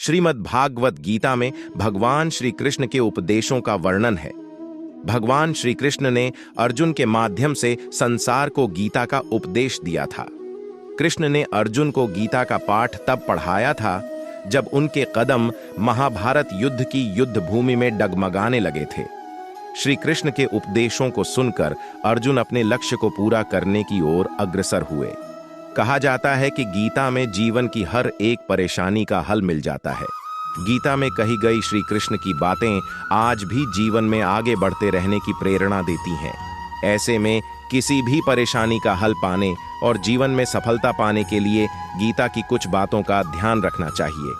श्रीमद् भागवत गीता में भगवान श्री कृष्ण के उपदेशों का वर्णन है। भगवान श्री कृष्ण ने अर्जुन के माध्यम से संसार को गीता का उपदेश दिया था। कृष्ण ने अर्जुन को गीता का पाठ तब पढ़ाया था जब उनके कदम महाभारत युद्ध की युद्ध भूमि में डगमगाने लगे थे। श्री कृष्ण के उपदेशों को सुनकर अर्जुन अपने लक्ष्य को पूरा करने की ओर अग्रसर हुए। कहा जाता है कि गीता में जीवन की हर एक परेशानी का हल मिल जाता है। गीता में कही गई श्री कृष्ण की बातें आज भी जीवन में आगे बढ़ते रहने की प्रेरणा देती हैं। ऐसे में किसी भी परेशानी का हल पाने और जीवन में सफलता पाने के लिए गीता की कुछ बातों का ध्यान रखना चाहिए।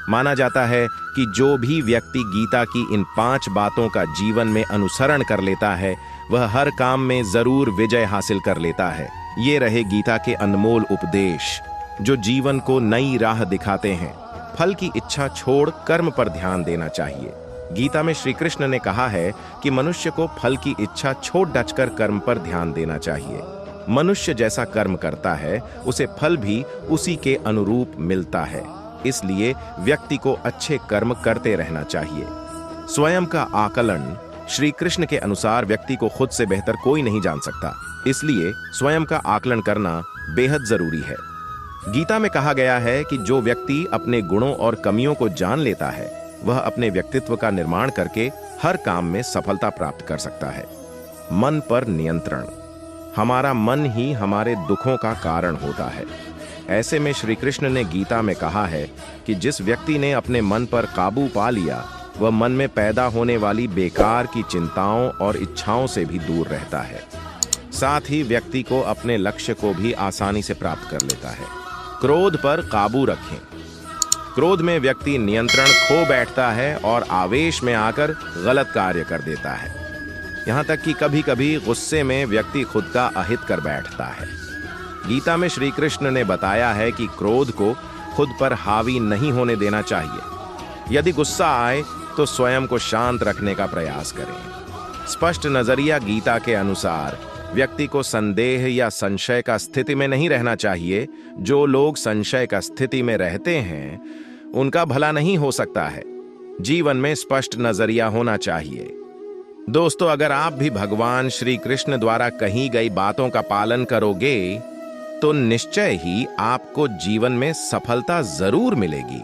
माना जाता है कि जो भी व्यक्ति गीता की इन 5 बातों का जीवन में अनुसरण कर लेता है वह हर काम में जरूर विजय हासिल कर लेता है। ये रहे गीता के अनमोल उपदेश जो जीवन को नई राह दिखाते हैं। फल की इच्छा छोड़ कर्म पर ध्यान देना चाहिए। गीता में श्री कृष्ण ने कहा है कि मनुष्य को फल की इच्छा छोड़ डचकर कर्म पर ध्यान देना चाहिए। मनुष्य जैसा कर्म करता है उसे फल भी उसी के अनुरूप मिलता है। इसलिए व्यक्ति को अच्छे कर्म करते रहना चाहिए। स्वयं का आकलन श्री कृष्ण के अनुसार व्यक्ति को खुद से बेहतर कोई नहीं जान सकता, इसलिए स्वयं का आकलन करना बेहद जरूरी है। गीता में कहा गया है कि जो व्यक्ति अपने गुणों और कमियों को जान लेता है वह अपने व्यक्तित्व का निर्माण करके हर काम में सफलता प्राप्त कर सकता है। मन पर नियंत्रण। हमारा मन ही हमारे दुखों का कारण होता है। ऐसे में श्री कृष्ण ने गीता में कहा है कि जिस व्यक्ति ने अपने मन पर काबू पा लिया वह मन में पैदा होने वाली बेकार की चिंताओं और इच्छाओं से भी दूर रहता है। साथ ही व्यक्ति को अपने लक्ष्य को भी आसानी से प्राप्त कर लेता है। क्रोध पर काबू रखें। क्रोध में व्यक्ति नियंत्रण खो बैठता है और आवेश में आकर गलत कार्य कर देता है। यहाँ तक कि कभी-कभी गुस्से में व्यक्ति खुद का अहित कर बैठता है। गीता में श्री कृष्ण ने बताया है कि क्रोध को खुद पर हावी नहीं होने देना चाहिए। यदि गुस्सा आए तो स्वयं को शांत रखने का प्रयास करें। स्पष्ट नजरिया गीता के अनुसार व्यक्ति को संदेह या संशय का स्थिति में नहीं रहना चाहिए। जो लोग संशय का स्थिति में रहते हैं उनका भला नहीं हो सकता है। जीवन में स्पष्ट नजरिया होना चाहिए। दोस्तों, अगर आप भी भगवान श्री कृष्ण द्वारा कही गई बातों का पालन करोगे तो निश्चय ही आपको जीवन में सफलता जरूर मिलेगी।